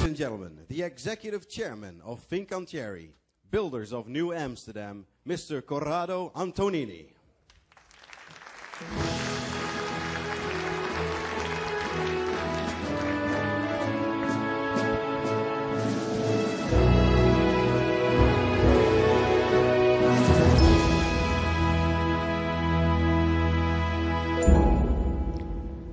and gentlemen, the Executive Chairman of Fincantieri, builders of Nieuw Amsterdam, Mr. Corrado Antonini.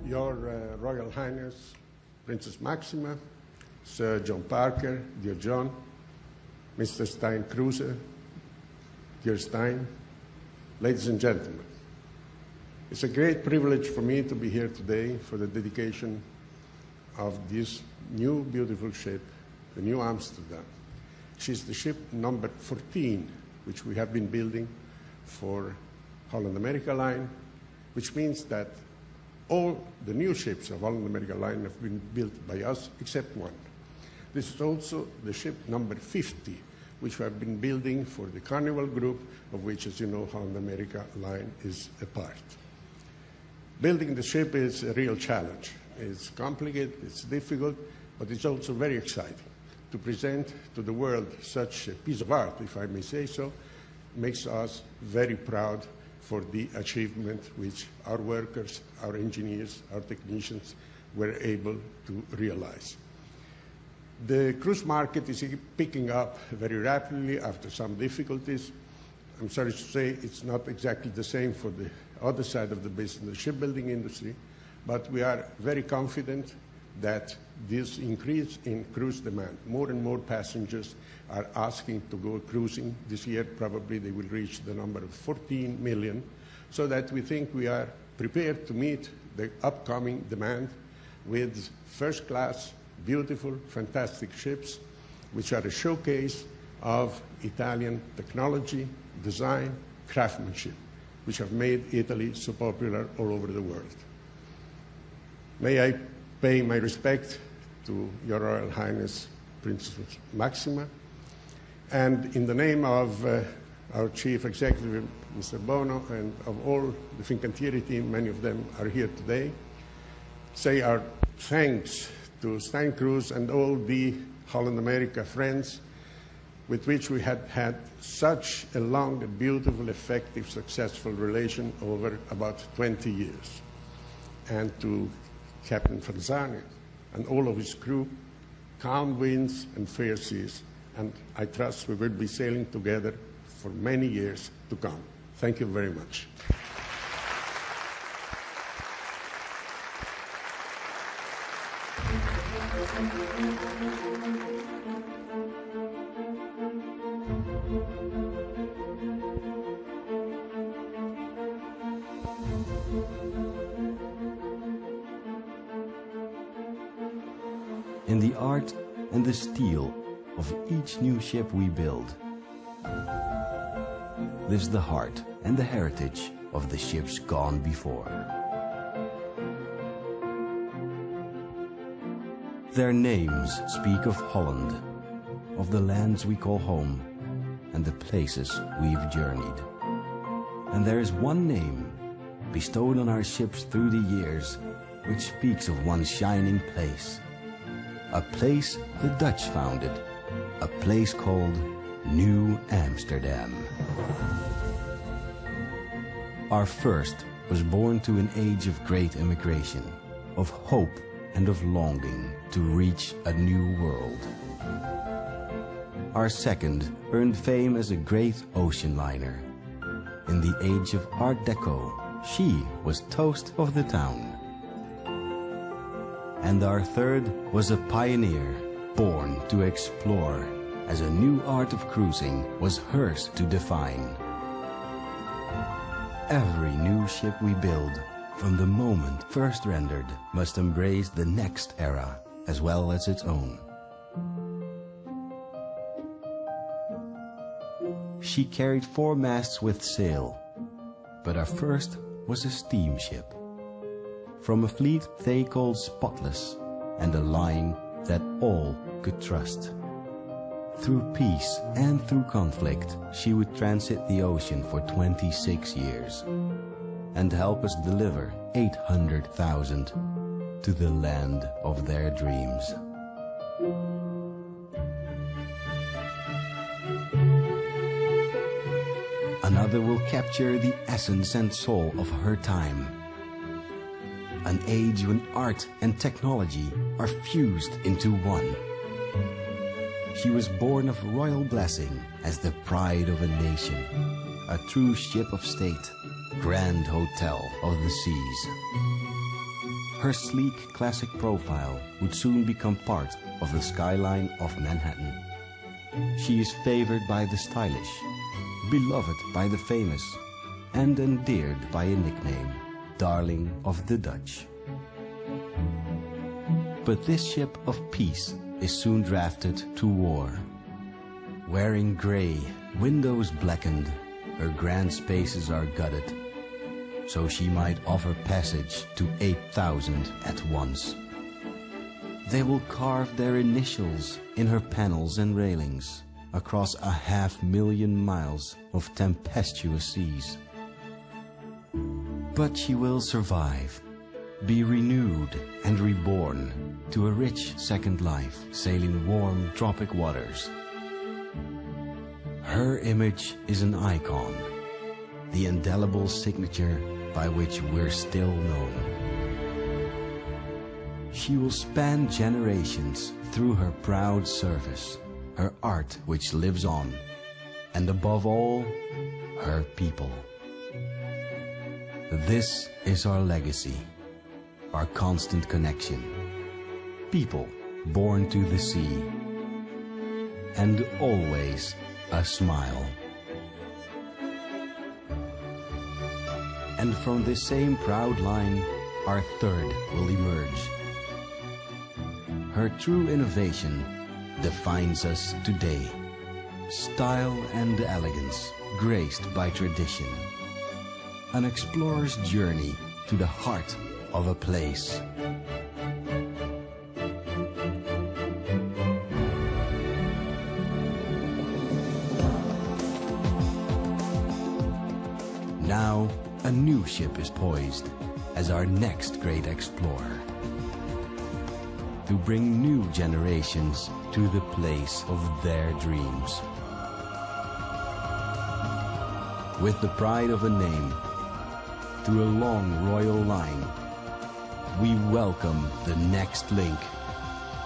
Your Royal Highness, Princess Maxima, Sir John Parker, dear John, Mr. Stein Kruse, dear Stein, ladies and gentlemen, it's a great privilege for me to be here today for the dedication of this new beautiful ship, the Nieuw Amsterdam. She's the ship number 14, which we have been building for Holland America Line, which means that all the new ships of Holland America Line have been built by us, except one. This is also the ship number 50, which we have been building for the Carnival Group, of which, as you know, Holland America Line is a part. Building the ship is a real challenge. It's complicated, it's difficult, but it's also very exciting. To present to the world such a piece of art, if I may say so, makes us very proud for the achievement which our workers, our engineers, our technicians were able to realize. The cruise market is picking up very rapidly after some difficulties. I'm sorry to say it's not exactly the same for the other side of the business, the shipbuilding industry, but we are very confident that this increase in cruise demand, more and more passengers are asking to go cruising. This year probably they will reach the number of 14 million, so that we think we are prepared to meet the upcoming demand with first-class, beautiful, fantastic ships, which are a showcase of Italian technology, design, craftsmanship, which have made Italy so popular all over the world. May I pay my respect to Your Royal Highness Princess Maxima, and in the name of our Chief Executive, Mr. Bono, and of all the Fincantieri team, many of them are here today, say our thanks to Stein Kruse and all the Holland America friends with which we had had such a long, beautiful, effective, successful relation over about 20 years. And to Captain Fanzani and all of his crew, calm winds and fair seas, and I trust we will be sailing together for many years to come. Thank you very much. In the art and the steel of each new ship we build lives the heart and the heritage of the ships gone before. Their names speak of Holland, of the lands we call home, and the places we've journeyed. And there is one name bestowed on our ships through the years which speaks of one shining place. A place the Dutch founded, a place called Nieuw Amsterdam. Our first was born to an age of great immigration, of hope and of longing to reach a new world. Our second earned fame as a great ocean liner. In the age of Art Deco, she was toast of the town. And our third was a pioneer, born to explore, as a new art of cruising was hers to define. Every new ship we build, from the moment first rendered, must embrace the next era as well as its own. She carried 4 masts with sail, but our first was a steamship. From a fleet they called spotless, and a line that all could trust. Through peace and through conflict, she would transit the ocean for 26 years and help us deliver 800,000 to the land of their dreams. Another will capture the essence and soul of her time. An age when art and technology are fused into one. She was born of royal blessing as the pride of a nation, a true ship of state, grand hotel of the seas. Her sleek classic profile would soon become part of the skyline of Manhattan. She is favored by the stylish, beloved by the famous, and endeared by a nickname, Darling of the Dutch. But this ship of peace is soon drafted to war. Wearing grey, windows blackened, her grand spaces are gutted, so she might offer passage to 8,000 at once. They will carve their initials in her panels and railings across 500,000 miles of tempestuous seas. But she will survive, be renewed and reborn to a rich second life, sailing warm tropic waters. Her image is an icon, the indelible signature by which we're still known. She will span generations through her proud service, her art which lives on, and above all, her people. This is our legacy, our constant connection. People born to the sea, and always a smile. And from this same proud line, our third will emerge. Her true innovation defines us today. Style and elegance graced by tradition. An explorer's journey to the heart of a place. Now, a new ship is poised as our next great explorer, to bring new generations to the place of their dreams. With the pride of a name, through a long royal line, we welcome the next link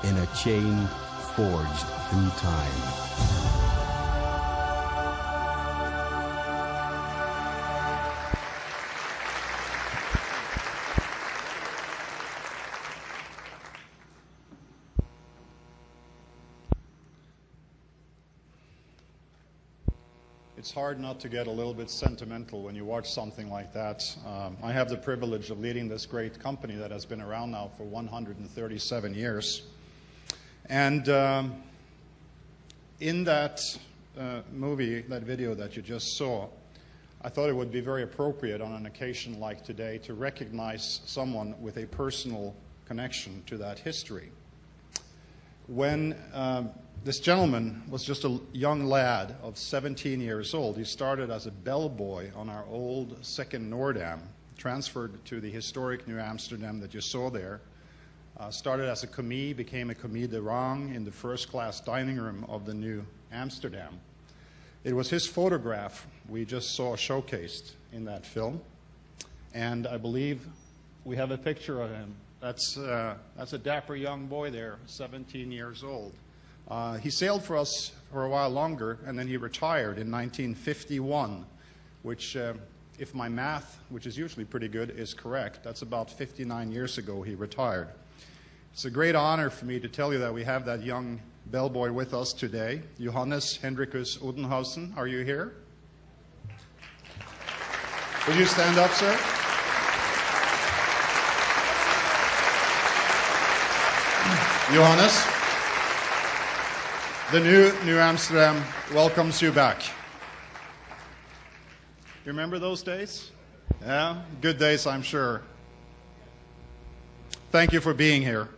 in a chain forged through time. It's hard not to get a little bit sentimental when you watch something like that. I have the privilege of leading this great company that has been around now for 137 years. And in that movie, that video that you just saw, I thought it would be very appropriate on an occasion like today to recognize someone with a personal connection to that history. When this gentleman was just a young lad of 17 years old. He started as a bellboy on our old second Noordam, transferred to the historic Nieuw Amsterdam that you saw there. Started as a commis, became a commis de rang in the first-class dining room of the Nieuw Amsterdam. It was his photograph we just saw showcased in that film. And I believe we have a picture of him. That's a dapper young boy there, 17 years old. He sailed for us for a while longer, and then he retired in 1951, which, if my math, which is usually pretty good, is correct, that's about 59 years ago he retired. It's a great honor for me to tell you that we have that young bellboy with us today, Johannes Hendrikus Odenhausen. Are you here? Will you stand up, sir? Johannes, the Nieuw Amsterdam welcomes you back. You remember those days? Yeah, good days, I'm sure. Thank you for being here.